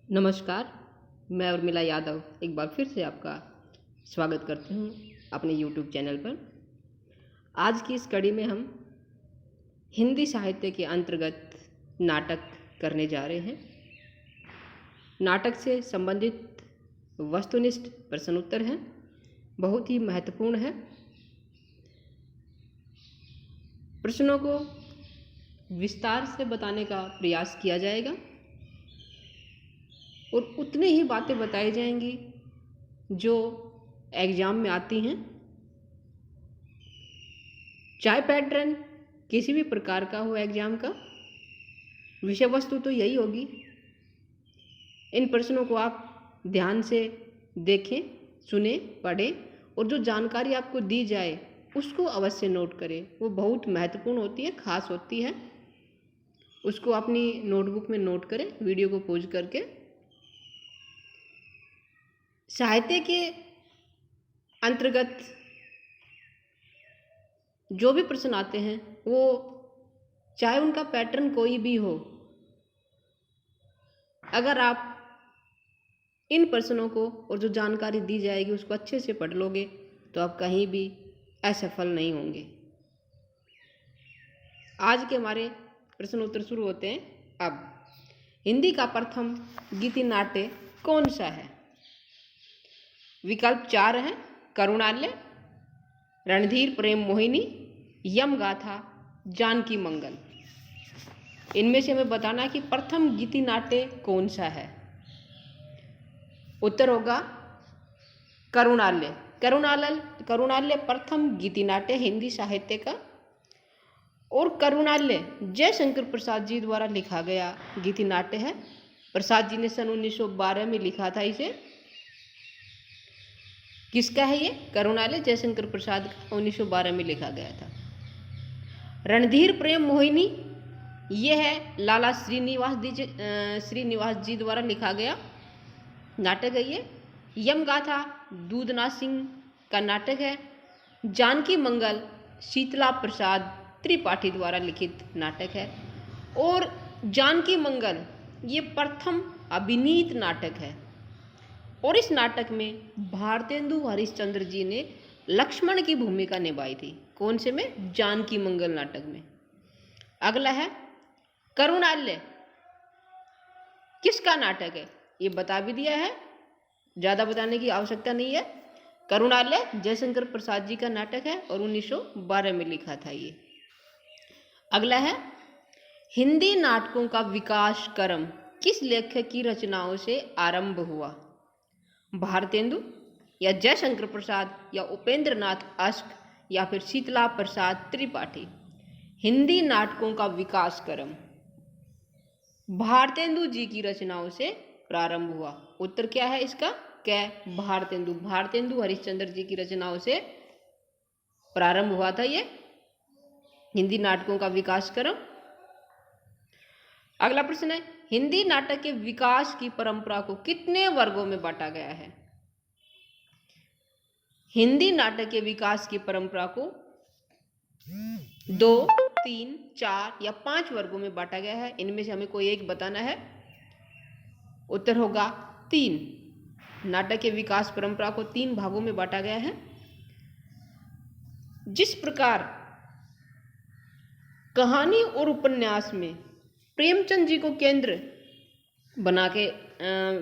नमस्कार। मैं उर्मिला यादव एक बार फिर से आपका स्वागत करती हूँ अपने YouTube चैनल पर। आज की इस कड़ी में हम हिंदी साहित्य के अंतर्गत नाटक करने जा रहे हैं। नाटक से संबंधित वस्तुनिष्ठ प्रश्न उत्तर हैं, बहुत ही महत्वपूर्ण है। प्रश्नों को विस्तार से बताने का प्रयास किया जाएगा और उतनी ही बातें बताई जाएंगी जो एग्ज़ाम में आती हैं। चाहे पैटर्न किसी भी प्रकार का हो, एग्ज़ाम का विषय वस्तु तो यही होगी। इन प्रश्नों को आप ध्यान से देखें, सुने, पढ़ें और जो जानकारी आपको दी जाए उसको अवश्य नोट करें। वो बहुत महत्वपूर्ण होती है, ख़ास होती है। उसको अपनी नोटबुक में नोट करें, वीडियो को पॉज करके। साहित्य के अंतर्गत जो भी प्रश्न आते हैं वो चाहे उनका पैटर्न कोई भी हो, अगर आप इन प्रश्नों को और जो जानकारी दी जाएगी उसको अच्छे से पढ़ लोगे तो आप कहीं भी असफल नहीं होंगे। आज के हमारे प्रश्न उत्तर शुरू होते हैं। अब हिंदी का प्रथम गीति नाट्य कौन सा है? विकल्प 4 हैं: करुणालय, रणधीर प्रेम मोहिनी, यम गाथा, जानकी मंगल। इनमें से हमें बताना है कि प्रथम गीति नाट्य कौन सा है। उत्तर होगा करुणालय। करुणालय प्रथम गीति नाट्य हिंदी साहित्य का, और करुणालय जयशंकर प्रसाद जी द्वारा लिखा गया गीति नाट्य है। प्रसाद जी ने सन 1912 में लिखा था इसे। किसका है ये? करुणालय जयशंकर प्रसाद का 1912 में लिखा गया था। रणधीर प्रेम मोहिनी ये है लाला श्रीनिवास जी द्वारा लिखा गया नाटक है ये। यम गाथा दूधनाथ सिंह का नाटक है। जानकी मंगल शीतला प्रसाद त्रिपाठी द्वारा लिखित नाटक है। और जानकी मंगल ये प्रथम अभिनीत नाटक है और इस नाटक में भारतेंदु हरिश्चंद्र जी ने लक्ष्मण की भूमिका निभाई थी। कौन से में? जानकी मंगल नाटक में। अगला है करुणालय। किसका नाटक है? ये बता भी दिया है, ज़्यादा बताने की आवश्यकता नहीं है। करुणालय जयशंकर प्रसाद जी का नाटक है और 1912 में लिखा था ये। अगला है हिंदी नाटकों का विकास क्रम किस लेखक की रचनाओं से आरंभ हुआ? भारतेंदु या जयशंकर प्रसाद या उपेंद्र नाथ अश्क या फिर शीतला प्रसाद त्रिपाठी। हिंदी नाटकों का विकास क्रम भारतेंदु जी की रचनाओं से प्रारंभ हुआ। उत्तर क्या है इसका? क्या? भारतेंदु हरिश्चंद्र जी की रचनाओं से प्रारंभ हुआ था ये हिंदी नाटकों का विकास क्रम। अगला प्रश्न है हिंदी नाटक के विकास की परंपरा को कितने वर्गों में बांटा गया है? हिंदी नाटक के विकास की परंपरा को 2, 3, 4 या 5 वर्गों में बांटा गया है। इनमें से हमें कोई एक बताना है। उत्तर होगा 3। नाटक के विकास परंपरा को 3 भागों में बांटा गया है। जिस प्रकार कहानी और उपन्यास में प्रेमचंद जी को केंद्र बना के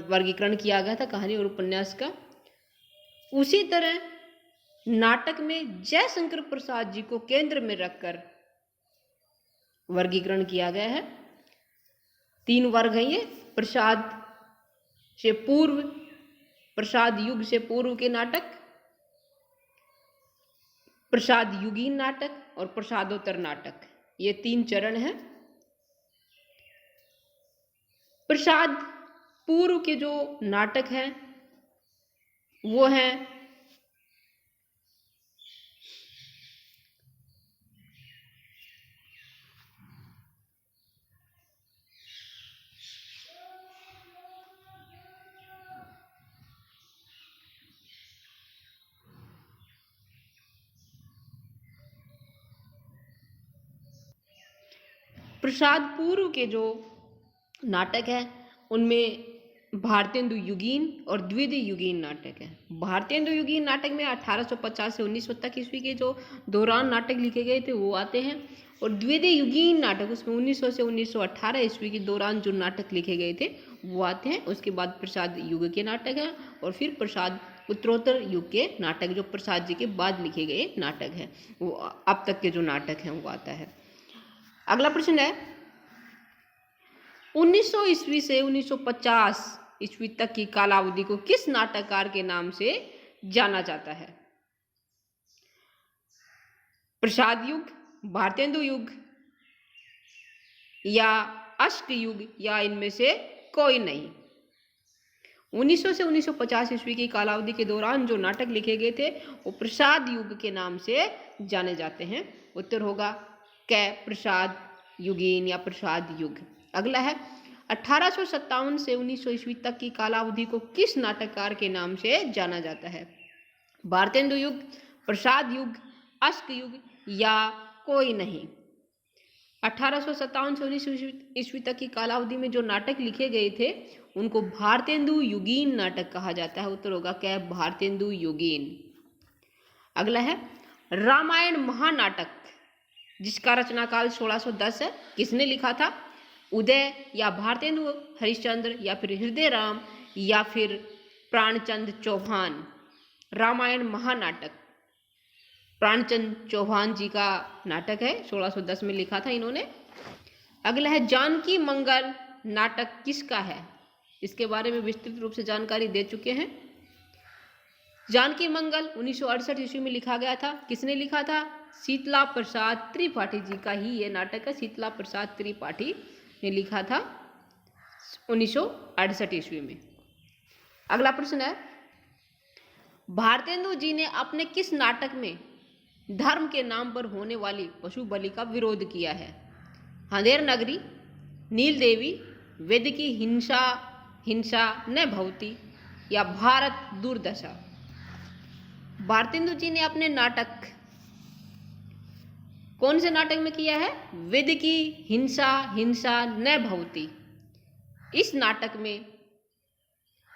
वर्गीकरण किया गया था कहानी और उपन्यास का, उसी तरह नाटक में जयशंकर प्रसाद जी को केंद्र में रखकर वर्गीकरण किया गया है। 3 वर्ग हैं ये: प्रसाद से पूर्व, प्रसाद युग से पूर्व के नाटक, प्रसाद युगीन नाटक और प्रसादोत्तर नाटक। ये 3 चरण हैं। प्रसाद पूर्व के जो नाटक हैं वो हैं प्रसाद पूर्व के जो नाटक हैं उनमें भारतेंदु युगीन और द्वितीय युगीन नाटक है। भारतेंदु युगीन नाटक में 1850 से 1900 तक ईस्वी के जो दौरान नाटक लिखे गए थे वो आते हैं, और द्वितीय युगीन नाटक उसमें 1900 से 1918 ईस्वी के दौरान जो नाटक लिखे गए थे वो आते हैं। उसके बाद प्रसाद युग के नाटक हैं, और फिर प्रसाद उत्तरोत्तर युग के नाटक जो प्रसाद जी के बाद लिखे गए नाटक हैं, वो अब तक के जो नाटक हैं वो आता है। अगला प्रश्न है 1900 ईस्वी से 1950 ईस्वी तक की कालावधि को किस नाटककार के नाम से जाना जाता है? प्रसाद युग, भारतेंदु युग या अष्ट युग, या इनमें से कोई नहीं। 1900 से 1950 ईस्वी की कालावधि के दौरान जो नाटक लिखे गए थे वो प्रसाद युग के नाम से जाने जाते हैं। उत्तर होगा कै प्रसाद युगीन या प्रसाद युग। अगला है 1857 से 1900 ईस्वी तक की कालावधि को किस नाटककार के नाम से जाना जाता है? भारतेंदु युग, प्रसाद युग, अष्ट युग या कोई नहीं। 1857 से 1900 ईस्वी तक की कालावधि में जो नाटक लिखे गए थे उनको भारतेंदु युगीन नाटक कहा जाता है। उत्तर होगा क्या? भारतेंदु युगीन। अगला है रामायण महानाटक जिसका रचनाकाल 1610 है, किसने लिखा था? उदय या भारतेंदु हरिश्चंद्र या फिर हृदय राम या फिर प्राणचंद चौहान। रामायण महानाटक प्राणचंद चौहान जी का नाटक है, 1610 में लिखा था इन्होंने। अगला है जानकी मंगल नाटक किसका है? इसके बारे में विस्तृत रूप से जानकारी दे चुके हैं। जानकी मंगल 1968 ईस्वी में लिखा गया था। किसने लिखा था? शीतला प्रसाद त्रिपाठी जी का ही ये नाटक है। शीतला प्रसाद त्रिपाठी ने लिखा था 1968 ईस्वी में। अगला प्रश्न है भारतेंदु जी ने अपने किस नाटक में धर्म के नाम पर होने वाली पशु बलि का विरोध किया है? अंधेर नगरी, नील देवी, वेदिकी हिंसा हिंसा न भवती या भारत दुर्दशा। भारतेंदु जी ने अपने नाटक कौन से नाटक में किया है? वेदिकी हिंसा हिंसा न भवती। इस नाटक में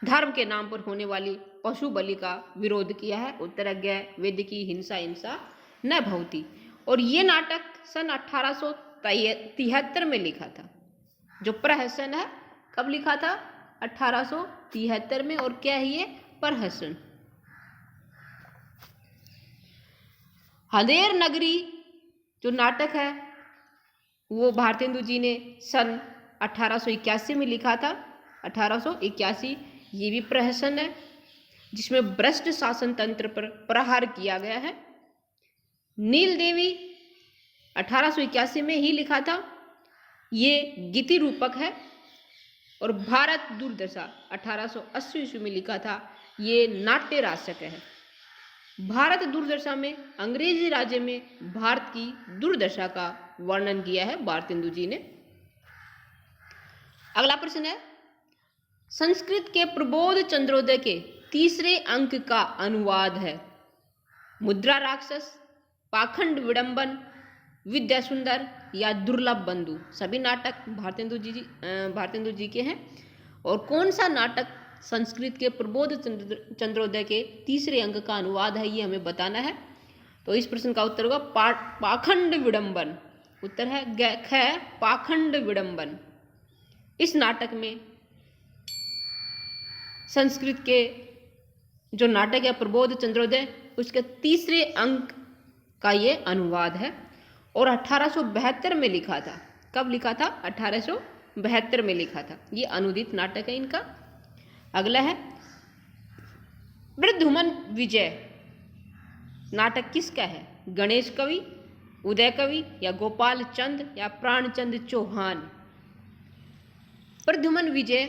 धर्म के नाम पर होने वाली पशु बलि का विरोध किया है। उत्तर गया वेदिकी हिंसा हिंसा न भवती। और ये नाटक सन 1873 में लिखा था। जो प्रहसन है कब लिखा था? 1873 में। और क्या है ये? प्रहसन। अंधेर नगरी जो नाटक है वो भारतेंदु जी ने सन 1881 में लिखा था। 1881 ये भी प्रहसन है जिसमें भ्रष्ट शासन तंत्र पर प्रहार किया गया है। नील देवी 1881 में ही लिखा था, ये गीति रूपक है। और भारत दुर्दशा 1880 ईस्वी में लिखा था, ये नाट्य राशक है। भारत दुर्दशा में अंग्रेजी राज्य में भारत की दुर्दशा का वर्णन किया है भारतेंदु जी ने। अगला प्रश्न है संस्कृत के प्रबोध चंद्रोदय के तीसरे अंक का अनुवाद है? मुद्रा राक्षस, पाखंड विडंबन, विद्या सुंदर या दुर्लभ बंधु। सभी नाटक भारतेंदु जी के हैं। और कौन सा नाटक संस्कृत के प्रबोध चंद्रोदय के तीसरे अंक का अनुवाद है ये हमें बताना है। तो इस प्रश्न का उत्तर होगा पाखंड विडंबन। उत्तर है पाखंड विडंबन। इस नाटक में संस्कृत के जो नाटक है प्रबोध चंद्रोदय उसके तीसरे अंक का ये अनुवाद है और 1872 में लिखा था। कब लिखा था? 1872 में लिखा था। ये अनुदित नाटक है इनका। अगला है वृद्धुमन विजय नाटक किसका है? गणेश कवि, उदय कवि या गोपाल चंद या प्राणचंद चौहान। वृद्धुमन विजय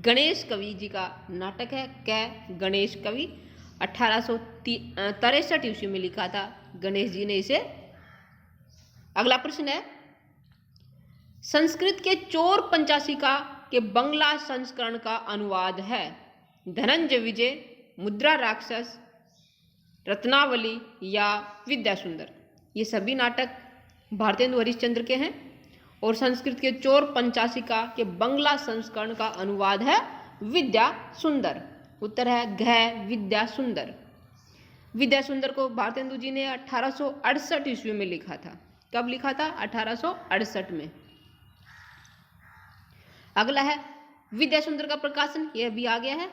गणेश कवि जी का नाटक है। क्या? गणेश कवि 1863 ईस्वी में लिखा था गणेश जी ने इसे। अगला प्रश्न है संस्कृत के चोर पंचाशिका के बंगला संस्करण का अनुवाद है? धनंजय विजय, मुद्रा राक्षस, रत्नावली या विद्या सुंदर। ये सभी नाटक भारतेंदु हरिश्चंद्र के हैं और संस्कृत के चोर पंचाशिका के बंगला संस्करण का अनुवाद है विद्या सुंदर। उत्तर है घ विद्या सुंदर। विद्या सुंदर को भारतेंदु जी ने 1868 ईस्वी में लिखा था। कब लिखा था? 1868 में। अगला है विद्या सुंदर का प्रकाशन, यह भी आ गया है।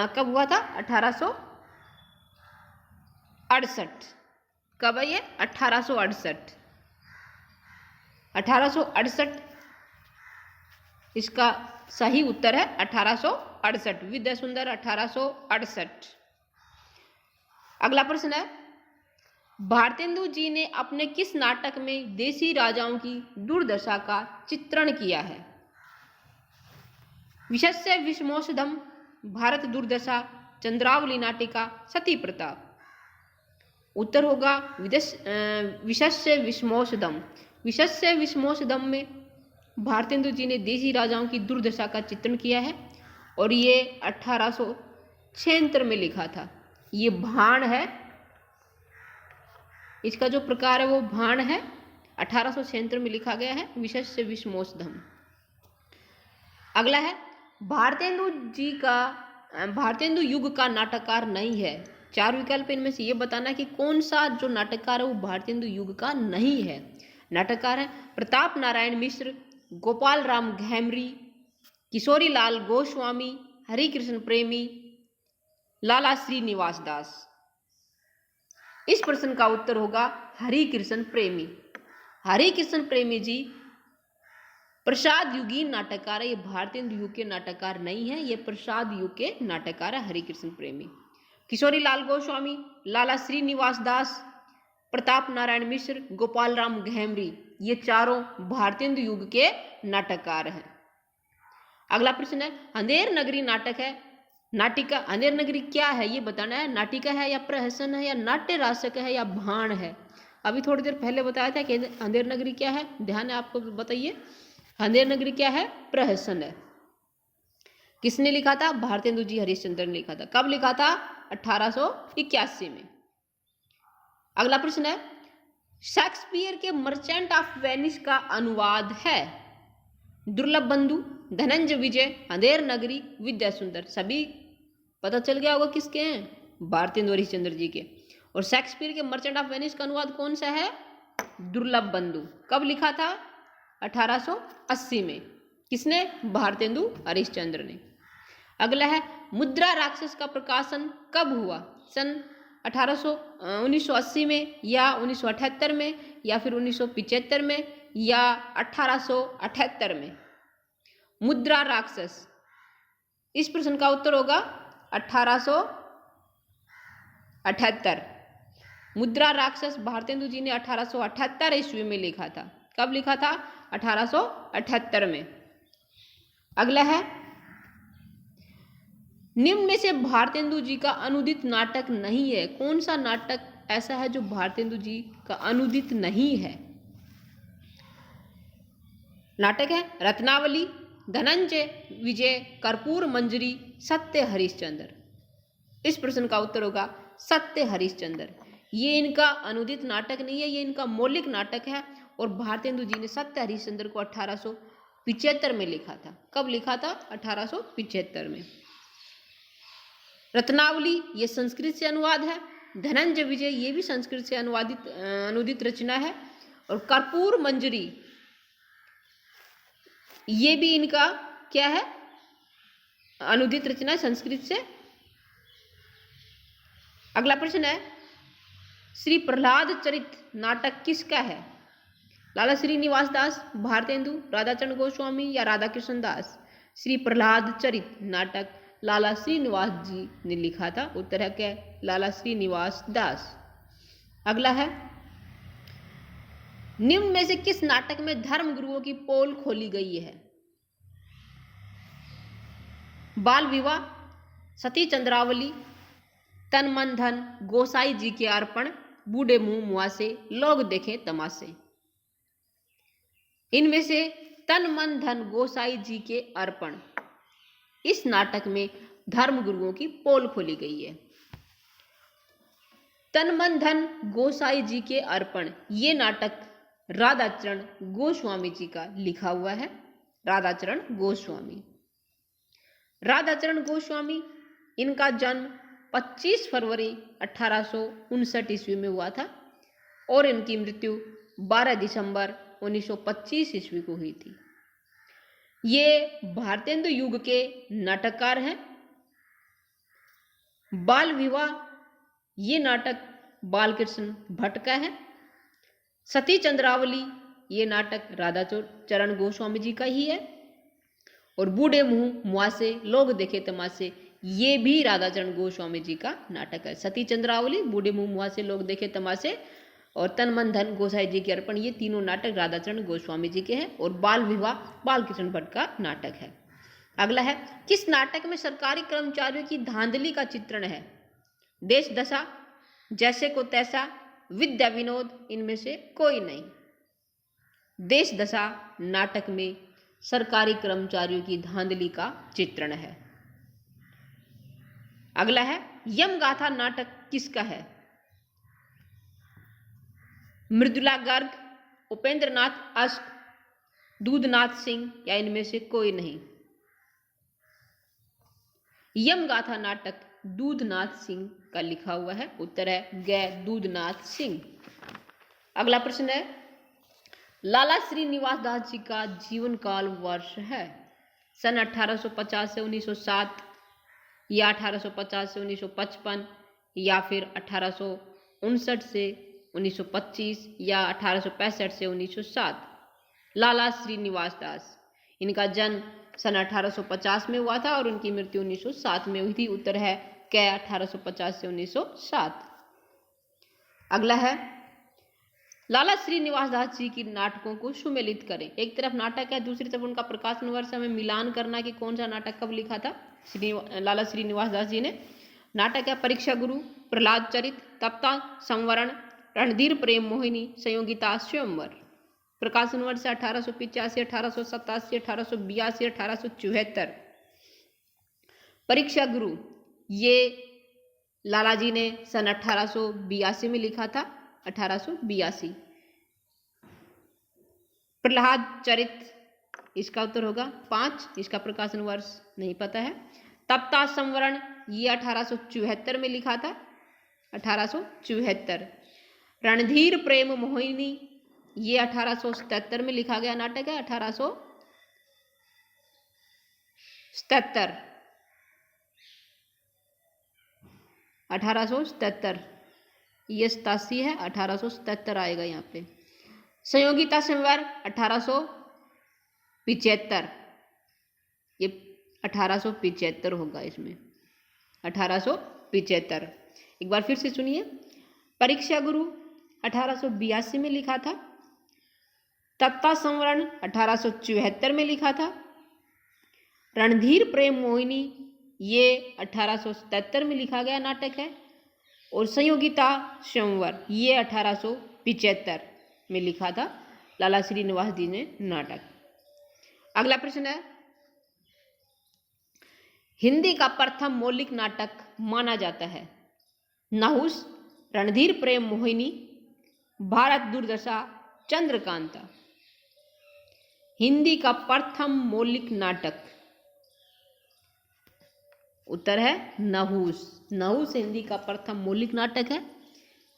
कब हुआ था? 1868। कब है ये? 1868। 1868 इसका सही उत्तर है। 1868 विद्या सुंदर 1868। अगला प्रश्न है भारतेंदु जी ने अपने किस नाटक में देसी राजाओं की दुर्दशा का चित्रण किया है? विशस्य विषमोषधम, भारत दुर्दशा, चंद्रावली नाटिका, सती प्रताप। उत्तर होगा विशस्य विषमोषधम। विशस्य विषमोषधम में भारतेंदु जी ने देसी राजाओं की दुर्दशा का चित्रण किया है और ये 1876 में लिखा था। ये भाण है, इसका जो प्रकार है वो भाण है। 1876 में लिखा गया है विशस्य विषमोषधम। अगला है भारतेंदु युग का नाटककार नहीं है। 4 विकल्प इनमें से ये बताना कि कौन सा जो नाटककार है वो भारतेंदु युग का नहीं है। नाटककार है प्रताप नारायण मिश्र, गोपाल राम घेमरी, किशोरी लाल गोस्वामी, हरिकृष्ण प्रेमी, लाला श्रीनिवास दास। इस प्रश्न का उत्तर होगा हरिकृष्ण प्रेमी। हरिकृष्ण प्रेमी जी प्रसाद युगीन नाटककार है। ये भारतेंदु युग के नाटककार नहीं है, ये प्रसाद युग के नाटककार है हरिकृष्ण प्रेमी। किशोरी लाल गोस्वामी, लाला श्रीनिवास दास, प्रताप नारायण मिश्र, गोपाल राम घेमरी, ये चारों भारतेंदु युग के नाटककार हैं। अगला प्रश्न है अंधेर नगरी नाटक है, नाटिका। अंधेर नगरी क्या है ये बताना है। नाटिका है या प्रहसन है या नाट्य रासक है या भाण है। अभी थोड़ी देर पहले बताया था कि अंधेर नगरी क्या है, ध्यान है आपको, बताइए। अंधेर नगरी क्या है? प्रहसन है। किसने लिखा था? भारतेंदु जी हरिश्चंद्र ने लिखा था। कब लिखा था? 1881 में। अगला प्रश्न है शेक्सपियर के मर्चेंट ऑफ वेनिस का अनुवाद है। दुर्लभ बंधु, धनंजय विजय, अंधेर नगरी, विद्या सुंदर। सभी पता चल गया होगा किसके हैं? भारतेंदु हरिश्चंद्र जी के। और शेक्सपियर के मर्चेंट ऑफ वेनिस का अनुवाद कौन सा है? दुर्लभ बंधु। कब लिखा था? 1880 में। किसने? भारतेंदु हरिश्चंद्र ने। अगला है मुद्रा राक्षस का प्रकाशन कब हुआ? सन 1980 में या 1978 में या फिर 1975 में या 1878 में। मुद्रा राक्षस, इस प्रश्न का उत्तर होगा 1878। मुद्रा राक्षस भारतेंदु जी ने 1878 ईस्वी में लिखा था। कब लिखा था? 1878 में। अगला है निम्न में से भारतेंदु जी का अनुदित नाटक नहीं है। कौन सा नाटक ऐसा है जो भारतेंदु जी का अनुदित नहीं है? नाटक है रत्नावली, धनंजय विजय, कर्पूर मंजरी, सत्य हरिश्चंद्र। इस प्रश्न का उत्तर होगा सत्य हरिश्चंद्र। ये इनका अनुदित नाटक नहीं है, ये इनका मौलिक नाटक है और भारतेंदु जी ने सत्य हरिश्चंद्र को 1875 में लिखा था। कब लिखा था? 1875 में। रत्नावली ये संस्कृत से अनुवाद है। धनंजय विजय ये भी संस्कृत से अनुदित रचना है। और कर्पूर मंजरी ये भी इनका क्या है? अनुदित रचना संस्कृत से। अगला प्रश्न है श्री प्रहलाद चरित नाटक किसका है? लाला श्रीनिवास दास, भारतेंदु, राधाचरण गोस्वामी या राधा कृष्ण दास। श्री प्रहलाद चरित नाटक लाला श्रीनिवास जी ने लिखा था। उत्तर है क्या? लाला श्रीनिवास दास। अगला है निम्न में से किस नाटक में धर्म गुरुओं की पोल खोली गई है? बाल विवाह, सती चंद्रावली, तन मन धन, गोसाई जी के अर्पण, बूढ़े मुंह मुआसे, लोग देखें तमाशे। इनमें से तन मन धन गोसाई जी के अर्पण, इस नाटक में धर्म गुरुओं की पोल खोली गई है। तन मन धन गोसाई जी के अर्पण ये नाटक राधाचरण गोस्वामी जी का लिखा हुआ है। राधाचरण गोस्वामी। राधाचरण गोस्वामी, इनका जन्म 25 फरवरी 1859 ईस्वी में हुआ था और इनकी मृत्यु 12 दिसंबर 1925 ईस्वी को हुई थी। ये भारतेंदु युग के नाटककार हैं। बाल विवाह, ये नाटक बालकृष्ण भट्ट का है। सती चंद्रावली, ये नाटक राधाचरण गोस्वामी जी का ही है। और बूढ़े मुंह मुआसे लोग देखे तमाशे, ये भी राधाचरण गोस्वामी जी का नाटक है। सती चंद्रावली, बूढ़े मुंह मुआसे लोग देखे तमाशे और तन मन धन गोसाई जी के अर्पण, ये तीनों नाटक राधाचरण गोस्वामी जी के हैं। और बाल विवाह बालकृष्ण भट्ट का नाटक है। अगला है, किस नाटक में सरकारी कर्मचारियों की धांधली का चित्रण है? देश दशा, जैसे को तैसा, विद्या विनोद, इनमें से कोई नहीं। देश दशा नाटक में सरकारी कर्मचारियों की धांधली का चित्रण है। अगला है, यमगाथा नाटक किसका है? मृदुला गर्ग, उपेंद्र नाथ अश्क, दूधनाथ सिंह, या इनमें से कोई नहीं। यमगाथा नाटक दूधनाथ सिंह का लिखा हुआ है। उत्तर है ग दूधनाथ सिंह। अगला प्रश्न है, लाला श्रीनिवास दास जी का जीवन काल वर्ष है? सन 1850 से 1907, या 1850 से 1955, या फिर 1859 से 1925, या 1865 से 1907। लाला श्रीनिवास दास, इनका जन्म सन 1850 में हुआ था और उनकी मृत्यु 1907 में हुई थी। उत्तर है क 1850 से 1907। अगला है, लाला श्रीनिवास दास जी की नाटकों को सुमेलित करें। एक तरफ नाटक है, दूसरी तरफ उनका प्रकाशन वर्ष, हमें मिलान करना कि कौन सा नाटक कब लिखा था लाला श्रीनिवास दास जी ने। नाटक है परीक्षा गुरु, प्रहलाद चरित, तप्ता संवरण, रणधीर प्रेम मोहिनी, संयोगिता स्वयंवर। प्रकाशन वर्ष 1885, 1887, 1882, 1874। परीक्षा गुरु, ये लाला जी ने सन 1882 में लिखा था, 1882। प्रहलाद चरित, इसका उत्तर होगा 5, इसका प्रकाशन वर्ष नहीं पता है। तप्ता संवरण, ये 1874 में लिखा था, 1874। रणधीर प्रेम मोहिनी, ये 1877 में लिखा गया नाटक है, 1877। 1877, ये 87 है, 1877 आएगा यहाँ पे। संयोगिता संवर 1875, ये 1875 होगा इसमें, 1875। एक बार फिर से सुनिए, परीक्षा गुरु 1882 में लिखा था, तप्ता संवरण 1874 में लिखा था, रणधीर प्रेम मोहिनी ये 1877 में लिखा गया नाटक है, और संयोगिता संवर ये 1875 में लिखा था लाला श्रीनिवास जी ने नाटक। अगला प्रश्न है, हिंदी का प्रथम मौलिक नाटक माना जाता है? नहुस, रणधीर प्रेम मोहिनी, भारत दुर्दशा, चंद्रकांता। हिंदी का प्रथम मौलिक नाटक, उत्तर है नहुस। नहुस हिंदी का प्रथम मौलिक नाटक है।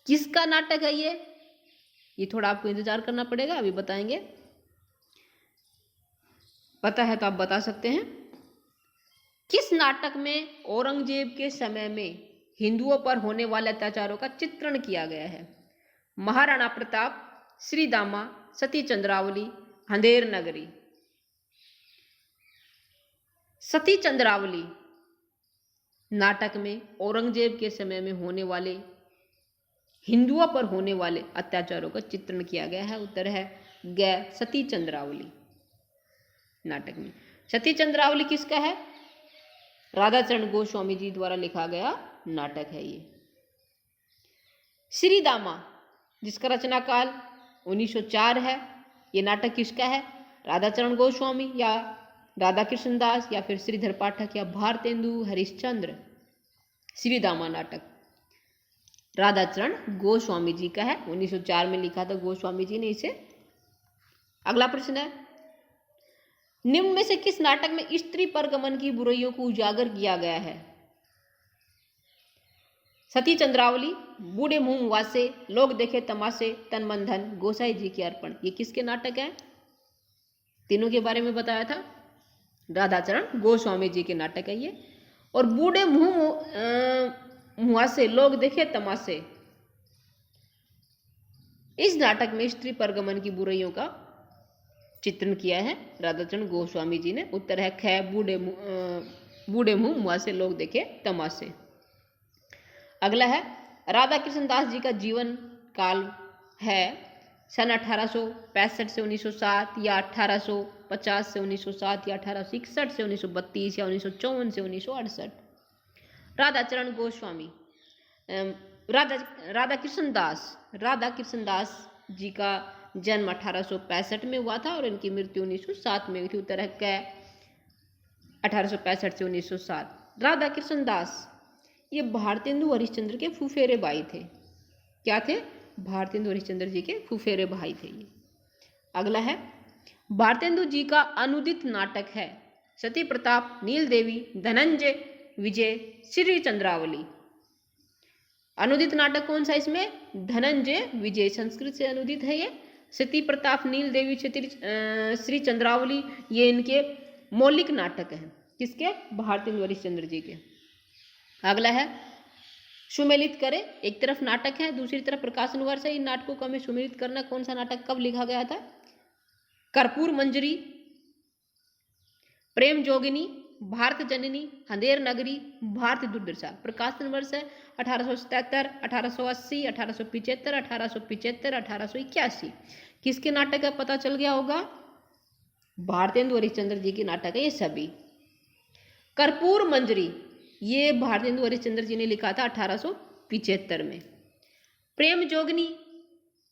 किसका नाटक है ये थोड़ा आपको इंतजार करना पड़ेगा, अभी बताएंगे। पता है तो आप बता सकते हैं। किस नाटक में औरंगजेब के समय में हिंदुओं पर होने वाले अत्याचारों का चित्रण किया गया है? महाराणा प्रताप, श्रीदामा, सती चंद्रावली, अंधेर नगरी। सती चंद्रावली नाटक में औरंगजेब के समय में होने वाले हिंदुओं पर होने वाले अत्याचारों का चित्रण किया गया है। उत्तर है ग सती चंद्रावली नाटक में। सती चंद्रावली किसका है? राधाचरण गोस्वामी जी द्वारा लिखा गया नाटक है ये। श्रीदामा, जिसका रचना काल 1904 है, ये नाटक किसका है? राधाचरण गोस्वामी या राधा कृष्ण दास या फिर श्रीधर पाठक या भारतेंदु हरिश्चंद्र। श्रीदामा नाटक राधाचरण गोस्वामी जी का है, 1904 में लिखा था गोस्वामी जी ने इसे। अगला प्रश्न है, निम्न में से किस नाटक में स्त्री परगमन की बुराइयों को उजागर किया गया है? सती चंद्रावली, बूढ़े मुंह मुआसे, लोग देखे तमाशे, तन मन धन, गोसाई जी के अर्पण। ये किसके नाटक है? तीनों के बारे में बताया था, राधाचरण गोस्वामी जी के नाटक है ये। और बूढ़े मुंह मुआसे, लोग देखे तमाशे, इस नाटक में स्त्री परगमन की बुराइयों का चित्रण किया है राधाचरण गोस्वामी जी ने। उत्तर है ख, बूढ़े मुंह मुआसे, लोग देखे तमाशे। अगला है राधा कृष्ण दास जी का जीवन काल है सन 1865 से 1907 या 1850 से 1907 या 1861 से 1932 या 1954 से 1968। राधाचरण गोस्वामी, राधा कृष्ण दास जी का जन्म 1865 में हुआ था और इनकी मृत्यु 1907 में हुई थी। उत्तर है क, 1865 से 1907। राधा कृष्ण दास ये भारतेंदु हरिश्चंद्र के फुफेरे भाई थे। क्या थे? भारतेंदु हरिश्चंद्र जी के फुफेरे भाई थे ये। अगला है भारतेंदु जी का अनुदित नाटक है सती प्रताप, नील देवी, धनंजय, विजय, श्री चंद्रावली। अनुदित नाटक कौन सा इसमें? धनंजय विजय, संस्कृत से अनुदित है ये। सती प्रताप, नील देवी, श्री चंद्रावली ये इनके मौलिक नाटक हैं। किसके? भारतेंदु हरिश्चंद्र जी के। अगला है सुमेलित करे, एक तरफ नाटक है दूसरी तरफ प्रकाशन वर्ष है। इन नाटकों को हमें सुमेलित करना, कौन सा नाटक कब लिखा गया था? कर्पूर मंजरी, प्रेम जोगिनी, भारत जननी, अंधेर नगरी, भारत दुर्दशा। प्रकाशन वर्ष है 1877, 1880, 1875, 1875, 1881। किसके नाटक है पता चल गया होगा? भारतेंदु हरिश्चंद्र जी के नाटक है ये सभी। कर्पूर मंजरी ये भारतेंदु हरिश्चंद्र जी ने लिखा था 1875 में। प्रेम जोगनी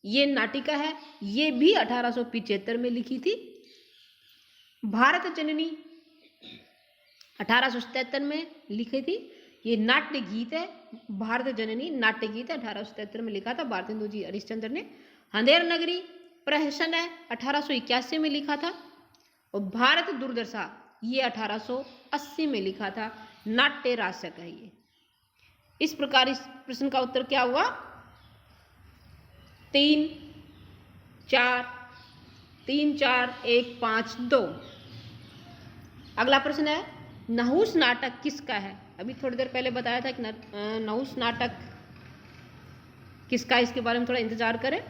ये नाटिका है, ये भी 1875 में लिखी थी। भारत जननी 1877 में लिखी थी। ये नाट्य गीत है, भारत जननी नाट्य गीत है, 1877 में लिखा था भारतेंदु जी हरिश्चंद्र ने। अंधेर नगरी प्रहसन है, 1881 में लिखा था। और भारत दुर्दशा ये 1880 में लिखा था। नाट्य राशक है ये। इस प्रकार इस प्रश्न का उत्तर क्या हुआ? 3, 4, 1, 5, 2। अगला प्रश्न है नहुस नाटक किसका है? अभी थोड़ी देर पहले बताया था कि नहुस नाटक किसका है, इसके बारे में थोड़ा इंतजार करें।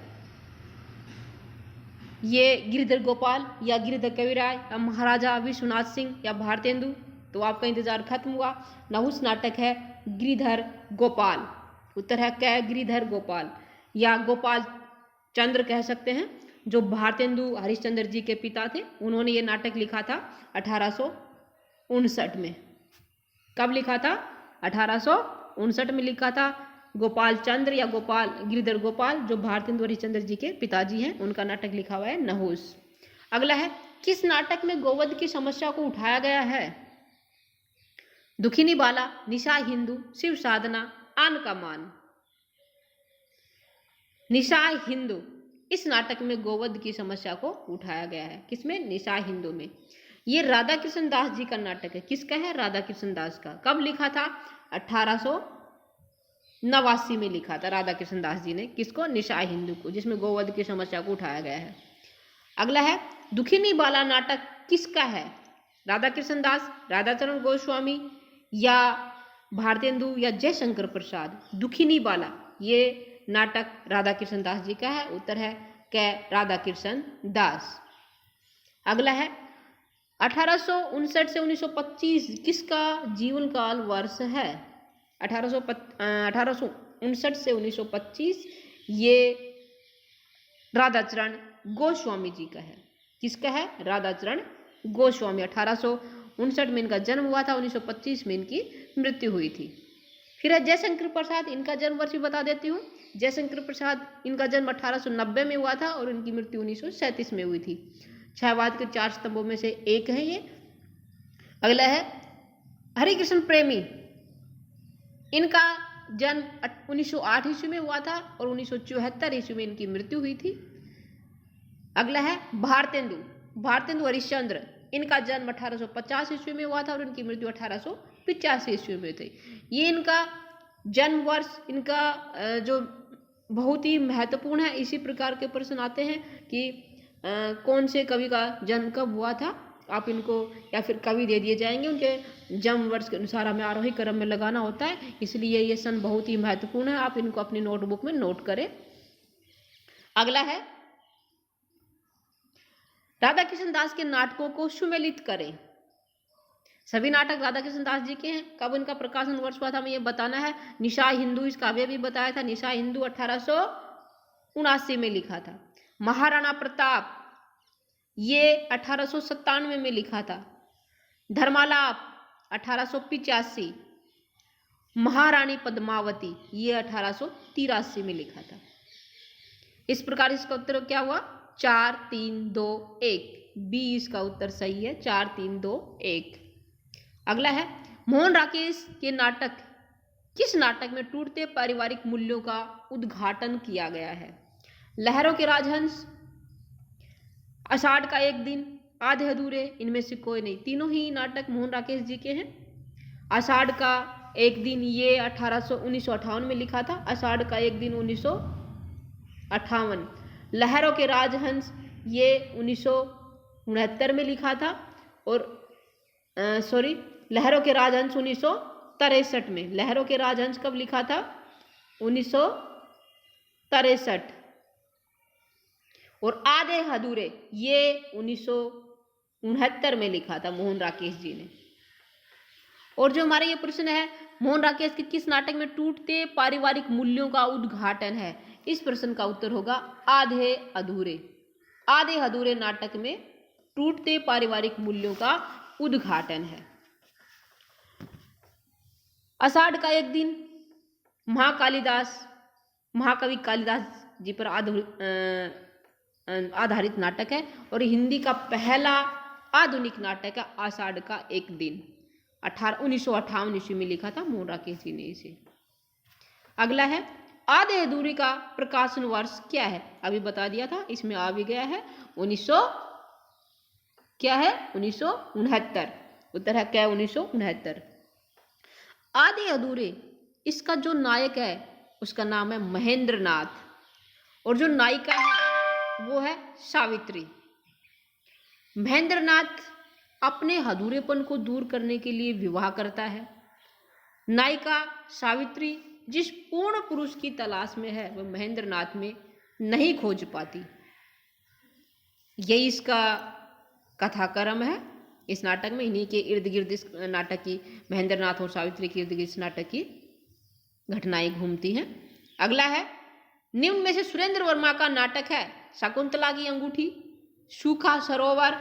ये गिरिधर गोपाल या गिरिधर कविराय या महाराजा विश्वनाथ सिंह या भारतेंदु, तो आपका इंतजार खत्म हुआ। नहुस नाटक है गिरिधर गोपाल। उत्तर है क्या? गिरिधर गोपाल या गोपाल चंद्र कह सकते हैं, जो भारतेंदु हरिश्चंद्र जी के पिता थे। उन्होंने ये नाटक लिखा था 1859 में। कब लिखा था? 1859 में लिखा था। गोपाल चंद्र या गोपाल गिरिधर गोपाल, जो भारतेंदु हरिश्चंद्र जी के पिताजी हैं, उनका नाटक लिखा हुआ है नहुस। अगला है किस नाटक में गोवध की समस्या को उठाया गया है? दुखिनी बाला, निशा हिंदू, शिव साधना, आन का मान। निशा हिंदू इस नाटक में गोवध की समस्या को उठाया गया है। किसमें? निशा हिंदू में। ये राधा कृष्ण दास जी का नाटक है। किसका है? राधा कृष्ण दास का। कब लिखा था? 1889 में लिखा था राधा कृष्ण दास जी ने। किसको? निशा हिंदू को, जिसमें गोवध की समस्या को उठाया गया है। अगला है दुखिनी बाला नाटक किसका है? राधा कृष्ण दास, राधाचरण गोस्वामी या भारतेंदु या जयशंकर प्रसाद। दुखिनी बाला ये नाटक राधा कृष्ण दास जी का है। उत्तर है कै राधा कृष्ण दास। अगला है 1859 से 1925 किसका जीवन काल वर्ष है? 1859 से 1925 ये राधाचरण गोस्वामी जी का है। किसका है? राधाचरण गोस्वामी। 1859 में इनका जन्म हुआ था, 1925 में इनकी मृत्यु हुई थी। फिर है जयशंकर प्रसाद, इनका जन्म वर्ष भी बता देती हूँ। जयशंकर प्रसाद इनका जन्म 1890 में हुआ था और इनकी मृत्यु 1937 में हुई थी। छायावाद के 4 स्तंभों में से एक है ये। अगला है हरिकृष्ण प्रेमी, इनका जन्म 1908 ईस्वी में हुआ था और 1974 ईस्वी में इनकी मृत्यु हुई थी। अगला है भारतेंदु, भारतेंदु हरिश्चंद्र, इनका जन्म 1850 ईस्वी में हुआ था और इनकी मृत्यु 1885 ईस्वी में थी। ये इनका जन्म वर्ष इनका जो बहुत ही महत्वपूर्ण है। इसी प्रकार के प्रश्न आते हैं कि कौन से कवि का जन्म कब हुआ था, आप इनको या फिर कवि दे दिए जाएंगे, उनके जन्म वर्ष के अनुसार हमें आरोही क्रम में लगाना होता है, इसलिए ये सन बहुत ही महत्वपूर्ण है। आप इनको अपनी नोटबुक में नोट करें। अगला है राधा कृष्ण दास के नाटकों को सुमेलित करें। सभी नाटक राधा कृष्ण दास जी के हैं। कब इनका प्रकाशन वर्ष हुआ था हमें ये बताना है। निशा हिंदू, इस काव्य भी बताया था। निशा हिंदू 1879 में लिखा था। महाराणा प्रताप ये 1897 में लिखा था। धर्मालाप 1885। महारानी पद्मावती ये 1883 में लिखा था। इस प्रकार इसका उत्तर क्या हुआ? 4, 3, 2, 1। बी इसका उत्तर सही है, 4, 3, 2, 1। अगला है मोहन राकेश के नाटक, किस नाटक में टूटते पारिवारिक मूल्यों का उद्घाटन किया गया है? लहरों के राजहंस, आषाढ़ का एक दिन, आधे अधूरे, इनमें से कोई नहीं। तीनों ही नाटक मोहन राकेश जी के हैं। आषाढ़ का एक दिन ये 1958 में लिखा था। आषाढ़ का एक दिन 1958। लहरों के राजहंस ये 1969 में लिखा था। और लहरों के राजहंस 1963 में। लहरों के राजहंस कब लिखा था? 1963। और आधे अधूरे ये 1969 में लिखा था मोहन राकेश जी ने। और जो हमारा ये प्रश्न है मोहन राकेश के किस नाटक में टूटते पारिवारिक मूल्यों का उद्घाटन है? इस प्रश्न का उत्तर होगा आधे अधूरे। आधे अधूरे नाटक में टूटते पारिवारिक मूल्यों का उद्घाटन है। आषाढ़ का एक दिन महाकवि कालिदास जी पर आधारित नाटक है और हिंदी का पहला आधुनिक नाटक है आषाढ़ का एक दिन। 1958 ईस्वी में लिखा था मोहन राकेश जी ने इसे। अगला है आधे अधूरे का प्रकाशन वर्ष क्या है? अभी बता दिया था, इसमें आ भी गया है। 1969। उत्तर है क्या? 1969। आधे अधूरे इसका जो नायक है उसका नाम है महेंद्र नाथ और जो नायिका है वो है सावित्री। महेंद्र नाथ अपने अधूरेपन को दूर करने के लिए विवाह करता है। नायिका सावित्री जिस पूर्ण पुरुष की तलाश में है वह महेंद्र नाथ में नहीं खोज पाती। यही इसका कथाक्रम है इस नाटक में। इन्हीं के इर्द गिर्द इस नाटक की, महेंद्र नाथ और सावित्री के इर्द गिर्द इस नाटक की घटनाएं घूमती हैं। अगला है निम्न में से सुरेंद्र वर्मा का नाटक है शकुंतला की अंगूठी, सूखा सरोवर,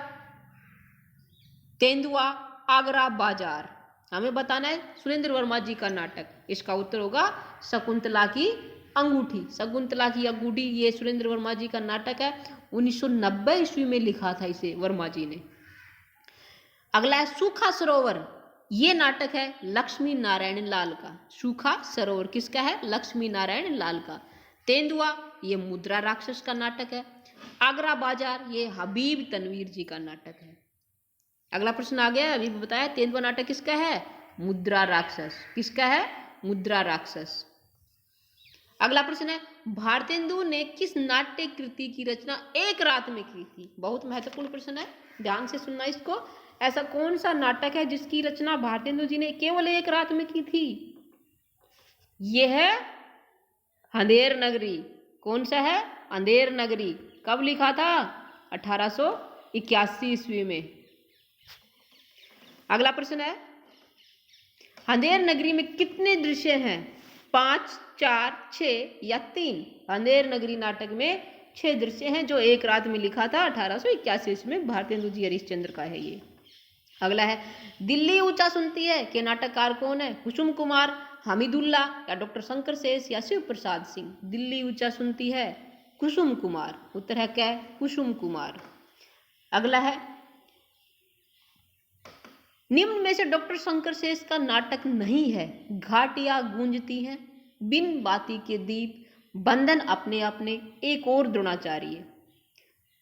तेंदुआ, आगरा बाजार। हमें बताना है सुरेंद्र वर्मा जी का नाटक। इसका उत्तर होगा शकुंतला की अंगूठी। शकुंतला की अंगूठी ये सुरेंद्र वर्मा जी का नाटक है। 1990 ईस्वी में लिखा था इसे वर्मा जी ने। अगला है सूखा सरोवर, ये नाटक है लक्ष्मी नारायण लाल का। सूखा सरोवर किसका है? लक्ष्मी नारायण लाल का। तेंदुआ ये मुद्रा राक्षस का नाटक है। आगरा बाजार ये हबीब तनवीर जी का नाटक है। अगला प्रश्न आ गया, अभी बताया तेंदुआ नाटक किसका है? मुद्रा राक्षस। किसका है? मुद्रा राक्षस। अगला प्रश्न है भारतेंदु ने किस नाट्य कृति की रचना एक रात में की थी? बहुत महत्वपूर्ण प्रश्न है, ध्यान से सुनना इसको। ऐसा कौन सा नाटक है जिसकी रचना भारतेंदु जी ने केवल एक रात में की थी? यह है अंधेर नगरी। कौन सा है? अंधेर नगरी। कब लिखा था? 1881 ईस्वी में। अगला प्रश्न है अंधेर नगरी में कितने दृश्य हैं? 5, 4, 6 या 3? अंधेर नगरी नाटक में 6 दृश्य हैं जो एक रात में लिखा था 1881 ईस्वी में। भारतेंदु जी हरिश्चंद्र का है ये। अगला है दिल्ली ऊंचा सुनती है के नाटककार कौन है? कुसुम कुमार, हमीदुल्ला या डॉक्टर शंकर शेष या शिव प्रसाद सिंह? दिल्ली ऊंचा सुनती है कुसुम कुमार। उत्तर है क्या? कुसुम कुमार। अगला है निम्न में से डॉक्टर शंकर शेष का नाटक नहीं है। घाटियां गूंजती हैं, बिन बाती के दीप, बंधन अपने अपने, एक और द्रोणाचार्य।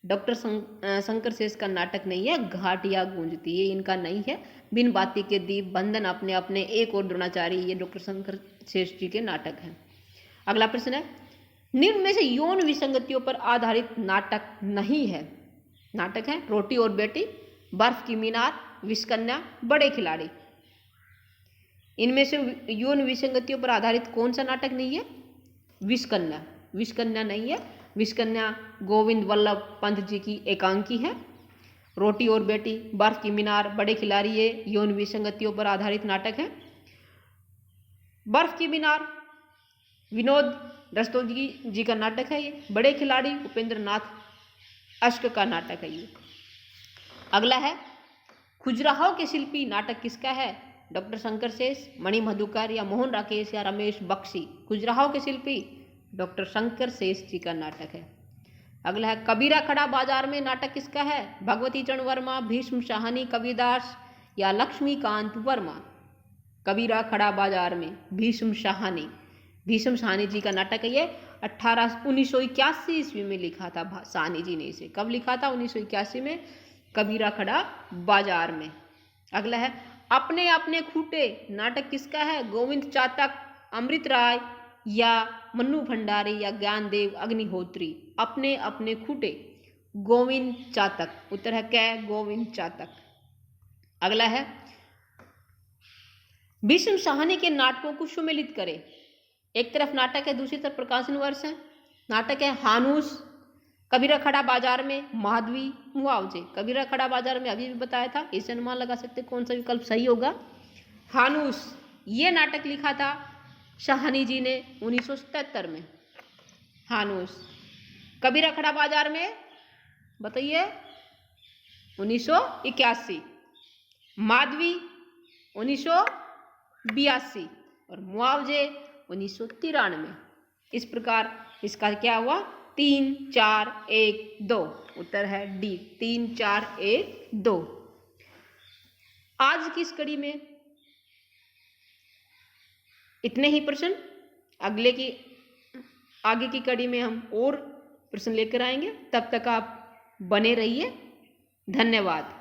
डॉक्टर शंकर शेष का नाटक नहीं है। घाटिया गूंजती, ये इनका नहीं है। बिन बाती के दीप, बंधन अपने अपने, एक और द्रोणाचार्य, ये डॉक्टर शंकर शेष जी के नाटक हैं। अगला प्रश्न है, निम्न में से यौन विसंगतियों पर आधारित नाटक नहीं है। नाटक है रोटी और बेटी, बर्फ की मीनार, विषकन्या, बड़े खिलाड़ी। इनमें से यौन विसंगतियों पर आधारित कौन सा नाटक नहीं है? विषकन्या। विषकन्या नहीं है। विषकन्या गोविंद वल्लभ पंत जी की एकांकी है। रोटी और बेटी, बर्फ की मीनार, बड़े खिलाड़ी, ये यौन विसंगतियों पर आधारित नाटक है। बर्फ की मीनार विनोद रस्तोगी जी का नाटक है ये। बड़े खिलाड़ी उपेंद्र नाथ अश्क का नाटक है ये। अगला है, खुजराहो के शिल्पी नाटक किसका है? डॉक्टर शंकर शेष, मणि मधुकर, या मोहन राकेश, या रमेश बख्शी। खुजराहो के शिल्पी डॉक्टर शंकर शेष जी का नाटक है। अगला है, कबीरा खड़ा बाजार में नाटक किसका है? भगवती चरण वर्मा, भीष्म शाहनी, कबीरदास, या लक्ष्मीकांत वर्मा। कबीरा खड़ा बाजार में भीष्म शाहनी, भीष्म शाहनी जी का नाटक है ये। 1981 ईस्वी में लिखा था शाहनी जी ने इसे। कब लिखा था? 1981 में, कबीरा खड़ा बाजार में। अगला है, अपने अपने खूटे नाटक किसका है? गोविंद चातक, अमृत राय, या मन्नू भंडारी, या ज्ञानदेव अग्निहोत्री। अपने अपने खूटे, गोविंद चातक। उत्तर है क्या? गोविंद चातक। अगला है, भीष्म शाहनी के नाटकों को सुमेलित करें। एक तरफ नाटक है, दूसरी तरफ प्रकाशन वर्ष है। नाटक है हानूस, कबीरा खड़ा बाजार में, माधवी, मुआवजे। कबीरा खड़ा बाजार में अभी भी बताया था, इसे अनुमान लगा सकते कौन सा विकल्प सही होगा। हानूस, ये नाटक लिखा था शाहनी जी ने 1977 में। हानूस। कबीरा खड़ा बाजार में बताइए 1981, माधवी 1982 और मुआवजे 1993। इस प्रकार इसका क्या हुआ? 3, 4, 1, 2। उत्तर है डी, 3, 4, 1, 2। आज की इस कड़ी में इतने ही प्रश्न। आगे की कड़ी में हम और प्रश्न लेकर आएंगे। तब तक आप बने रहिए। धन्यवाद।